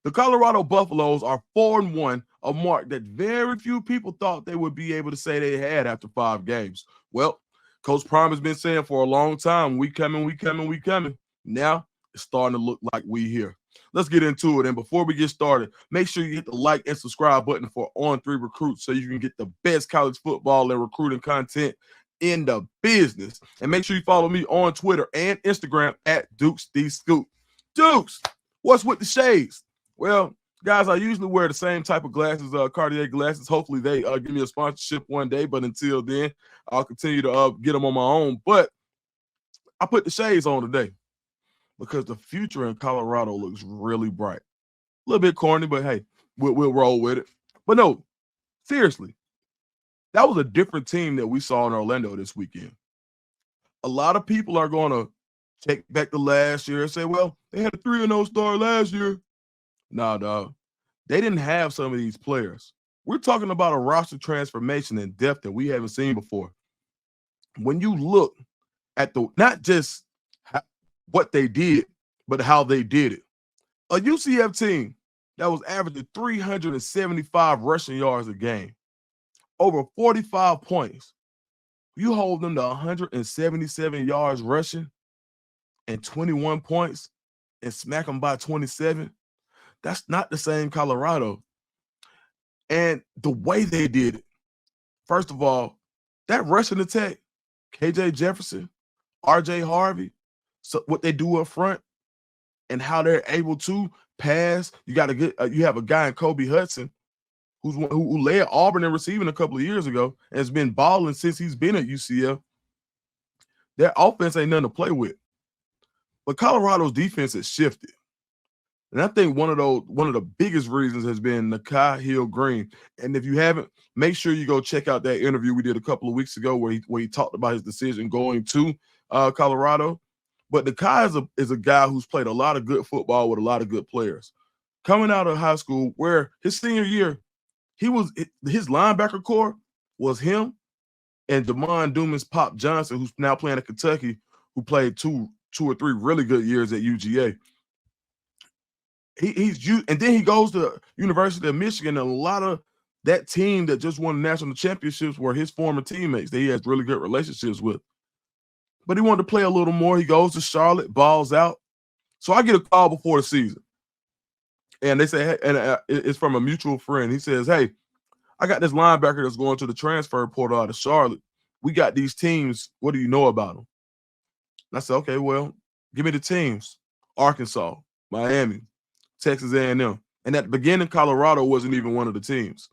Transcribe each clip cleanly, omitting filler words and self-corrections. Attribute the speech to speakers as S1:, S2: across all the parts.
S1: The Colorado Buffaloes are 4-1, a mark that very few people thought they would be able to say they had after 5 games. Well, Coach Prime has been saying for a long time, we coming, we coming, we coming. Now it's starting to look like we here. Let's get into it. And before we get started, make sure you hit the like and subscribe button for On 3 Recruits so you can get the best college football and recruiting content in the business. And make sure you follow me on Twitter and Instagram at Dukes D Scoop. Dukes, what's with the shades? Well, guys, I usually wear the same type of glasses, Cartier glasses. Hopefully they give me a sponsorship one day, but until then, I'll continue to get them on my own. But I put the shades on today because the future in Colorado looks really bright. A little bit corny, but hey, we'll roll with it. But no, seriously, that was a different team that we saw in Orlando this weekend. A lot of people are going to take back to last year and say, well, they had a 3-0 start last year. Nah, dog. They didn't have some of these players. We're talking about a roster transformation and depth that we haven't seen before. When you look at not just what they did, but how they did it. A UCF team that was averaging 375 rushing yards a game, over 45 points. You hold them to 177 yards rushing and 21 points and smack them by 27. That's not the same Colorado. And the way they did it, first of all, that rushing attack, KJ Jefferson, RJ Harvey, so what they do up front and how they're able to pass. You got to get you have a guy in Kobe Hudson who led Auburn in receiving a couple of years ago and has been balling since he's been at UCF. Their offense ain't nothing to play with. But Colorado's defense has shifted. And I think one of the biggest reasons has been Nakai Hill-Green. And if you haven't, make sure you go check out that interview we did a couple of weeks ago where he talked about his decision going to Colorado. But Nakai is a guy who's played a lot of good football with a lot of good players. Coming out of high school, where his senior year, his linebacker core was him and Damon Dumas Pop Johnson, who's now playing at Kentucky, who played two or three really good years at UGA. And then he goes to University of Michigan, and a lot of that team that just won the national championships were his former teammates that he has really good relationships with. But he wanted to play a little more. He goes to Charlotte, balls out. So I get a call before the season, and they say, hey, and it's from a mutual friend. He says, hey, I got this linebacker that's going to the transfer portal out of Charlotte. We got these teams. What do you know about them? And I said, okay, well, give me the teams. Arkansas, Miami, Texas A&M. And at the beginning, Colorado wasn't even one of the teams.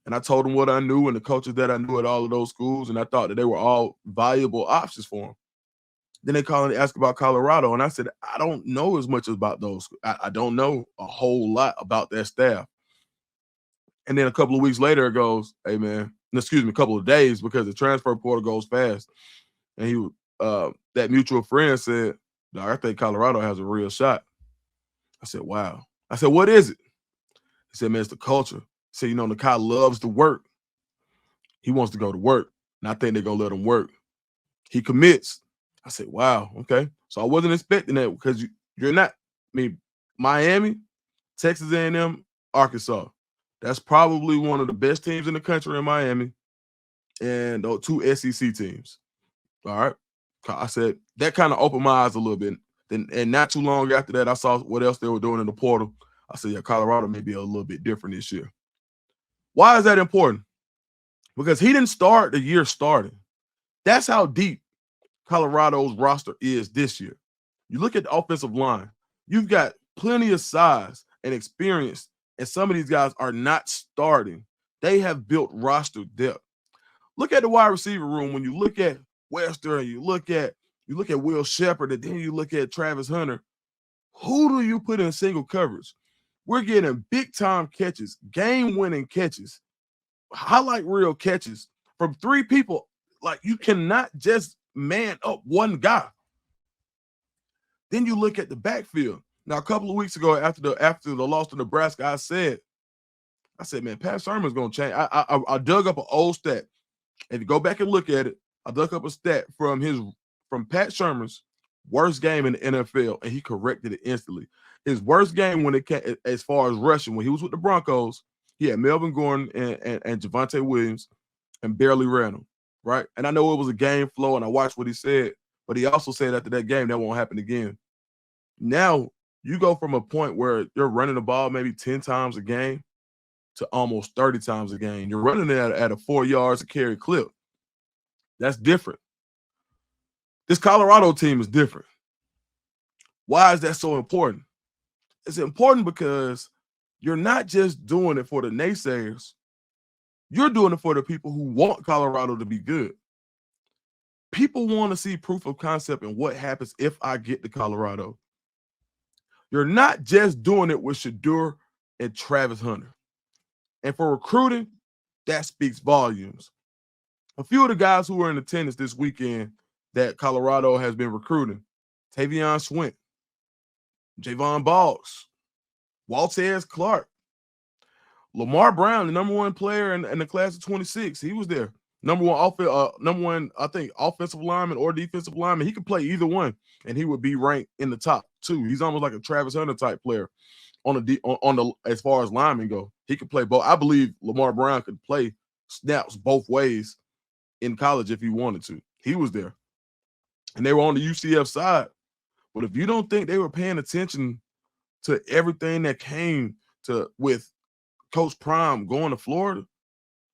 S1: And I told him what I knew and the coaches that I knew at all of those schools, and I thought that they were all valuable options for him. Then they called and asked about Colorado, and I said, I don't know as much about those. I don't know a whole lot about their staff. And then a couple of weeks later, it goes, hey, man, a couple of days, because the transfer portal goes fast. And that mutual friend said, I think Colorado has a real shot. I said, wow. I said, what is it? He said, man, it's the culture. He said, Nakai loves to work. He wants to go to work, and I think they're going to let him work. He commits. I said, wow, okay. So I wasn't expecting that because you're not. Miami, Texas A&M, Arkansas. That's probably one of the best teams in the country in Miami, and 2 SEC teams. All right. I said, that kind of opened my eyes a little bit. And not too long after that, I saw what else they were doing in the portal. I said, yeah, Colorado may be a little bit different this year. Why is that important? Because he didn't start the year starting. That's how deep Colorado's roster is this year. You look at the offensive line, you've got plenty of size and experience, and some of these guys are not starting. They have built roster depth. Look at the wide receiver room. When you look at Wester and you look at Will Shepherd, and then you look at Travis Hunter, who do you put in single coverage? We're getting big-time catches, game-winning catches, highlight reel catches from 3 people. Like, you cannot just man up one guy. Then you look at the backfield. Now, a couple of weeks ago, after the loss to Nebraska, I said, man, Pat Sherman's going to change. I dug up an old stat. If you go back and look at it, I dug up a stat from Pat Sherman's worst game in the NFL, and he corrected it instantly. His worst game when it came as far as rushing, when he was with the Broncos, he had Melvin Gordon and Javonte Williams and barely ran him, right? And I know it was a game flow, and I watched what he said, but he also said after that game that won't happen again. Now you go from a point where you're running the ball maybe 10 times a game to almost 30 times a game. You're running it at a 4 yards a carry clip. That's different. This Colorado team is different. Why is that so important? It's important because you're not just doing it for the naysayers. You're doing it for the people who want Colorado to be good. People want to see proof of concept and what happens if I get to Colorado. You're not just doing it with Shedeur and Travis Hunter. And for recruiting, that speaks volumes. A few of the guys who were in attendance this weekend that Colorado has been recruiting, Tavion Swint, Javon Boggs, Waltez Clark, Lamar Brown, the number one player in the class of 26. He was there. Number one, I think, offensive lineman or defensive lineman. He could play either one, and he would be ranked in the top 2. He's almost like a Travis Hunter type player on the as far as linemen go. He could play both. I believe Lamar Brown could play snaps both ways in college if he wanted to. He was there, and they were on the UCF side. But if you don't think they were paying attention to everything that came to with Coach Prime going to Florida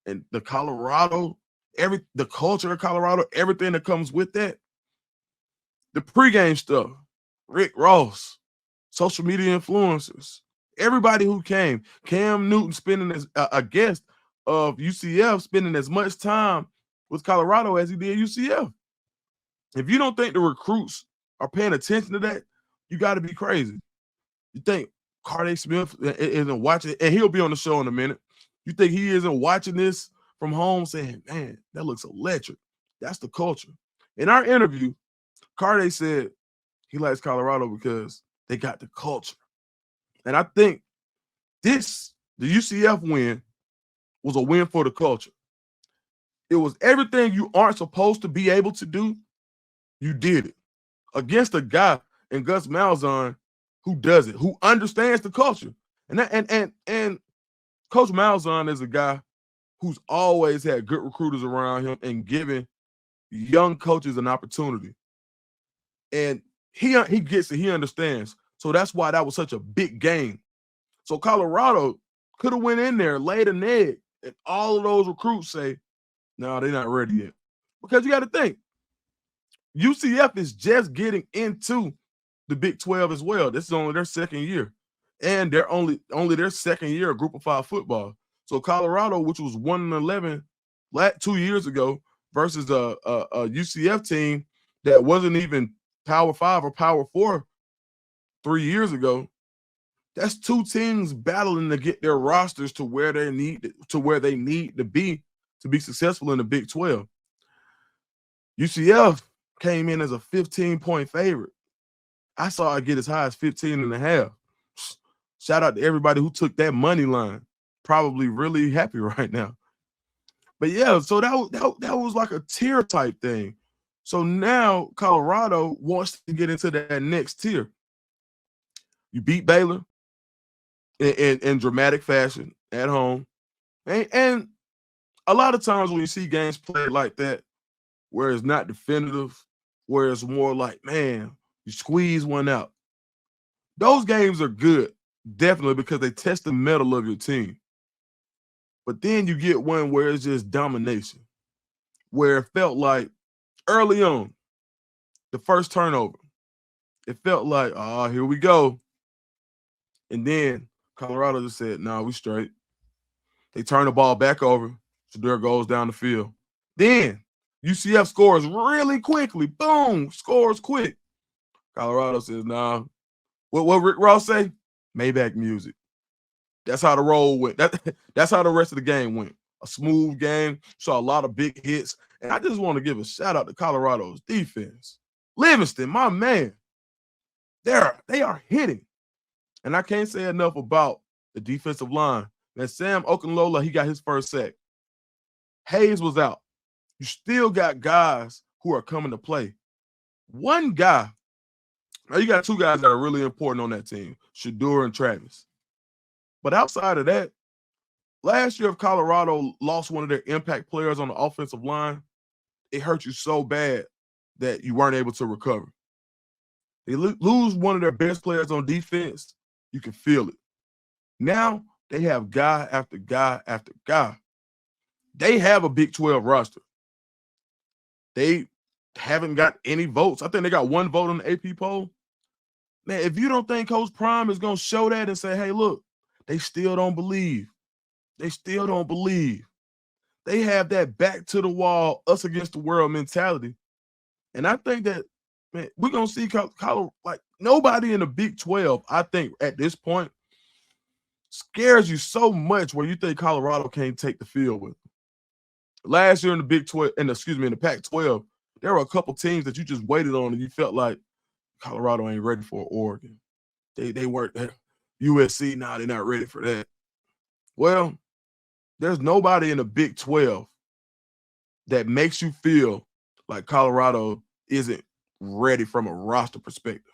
S1: and the Colorado, the culture of Colorado, everything that comes with that, the pregame stuff, Rick Ross, social media influencers, everybody who came, Cam Newton spending as a guest of UCF, spending as much time with Colorado as he did UCF. If you don't think the recruits are paying attention to that, you got to be crazy. You think Carter Smith isn't watching, and he'll be on the show in a minute. You think he isn't watching this from home saying, man, that looks electric. That's the culture. In our interview, Carter said he likes Colorado because they got the culture. And I think the UCF win was a win for the culture. It was everything you aren't supposed to be able to do, you did it. Against a guy in Gus Malzahn who does it, who understands the culture. And Coach Malzahn is a guy who's always had good recruiters around him and giving young coaches an opportunity. And he gets it, he understands. So that's why that was such a big game. So Colorado could have went in there, laid an egg, and all of those recruits say, no, they're not ready yet. Because you got to think, UCF is just getting into the Big 12 as well. This is only their second year. And they're only their second year of Group of 5 football. So Colorado, which was 1-11 2 years ago, versus a UCF team that wasn't even Power 5 or Power 4 3 years ago, that's two teams battling to get their rosters to where they need to be successful in the Big 12. UCF came in as a 15-point favorite. I saw it get as high as 15.5. Shout out to everybody who took that money line. Probably really happy right now. But yeah, so that was like a tier type thing. So now Colorado wants to get into that next tier. You beat Baylor in dramatic fashion at home. And a lot of times when you see games played like that, where it's not definitive, where it's more like, man, you squeeze one out. Those games are good, definitely, because they test the mettle of your team. But then you get one where it's just domination, where it felt like early on, the first turnover, it felt like, oh, here we go. And then Colorado just said, nah, we straight. They turn the ball back over. Shedeur goes down the field. Then UCF scores really quickly. Boom, scores quick. Colorado says, nah. What Rick Ross say? Maybach music. That's how the roll went. That's how the rest of the game went. A smooth game. Saw a lot of big hits. And I just want to give a shout out to Colorado's defense. Livingston, my man. They are hitting. And I can't say enough about the defensive line. And Sam Okunlola, he got his first sack. Hayes was out. You still got guys who are coming to play. One guy, now you got two guys that are really important on that team. Shedeur, and Travis. But outside of that, last year if Colorado lost one of their impact players on the offensive line, it hurt you so bad that you weren't able to recover. They lose one of their best players on defense, you can feel it. Now they have guy after guy after guy. They have a Big 12 roster. They haven't got any votes. I think they got one vote on the AP poll. Man, if you don't think Coach Prime is going to show that and say, hey, look, they still don't believe. They still don't believe. They have that back to the wall, us against the world mentality. And I think that, man, we're going to see Colorado, like nobody in the Big 12, I think at this point, scares you so much where you think Colorado can't take the field with them. Last year in the Big 12, in the Pac-12, there were a couple teams that you just waited on and you felt like Colorado ain't ready for Oregon. They weren't there. USC, nah, they're not ready for that. Well, there's nobody in the Big 12 that makes you feel like Colorado isn't ready from a roster perspective.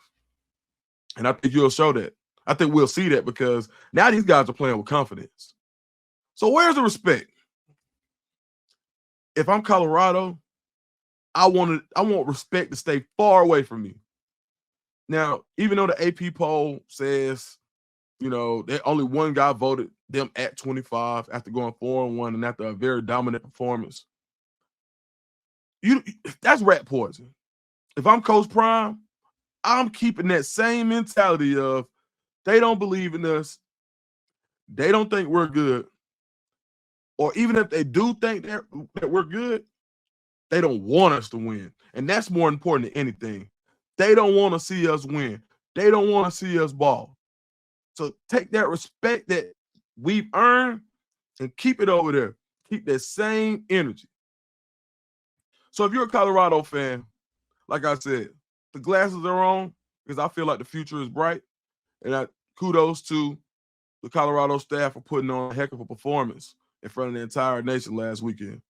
S1: And I think you'll show that. I think we'll see that because now these guys are playing with confidence. So where's the respect? If I'm Colorado, I want respect to stay far away from me. Now, even though the AP poll says, that only one guy voted them at 25 after going 4-1 and after a very dominant performance, that's rat poison. If I'm Coach Prime, I'm keeping that same mentality of they don't believe in us, they don't think we're good, or even if they do think that we're good, they don't want us to win. And that's more important than anything. They don't want to see us win. They don't want to see us ball. So take that respect that we've earned and keep it over there. Keep that same energy. So if you're a Colorado fan, like I said, the glasses are on because I feel like the future is bright. And kudos to the Colorado staff for putting on a heck of a performance in front of the entire nation last weekend.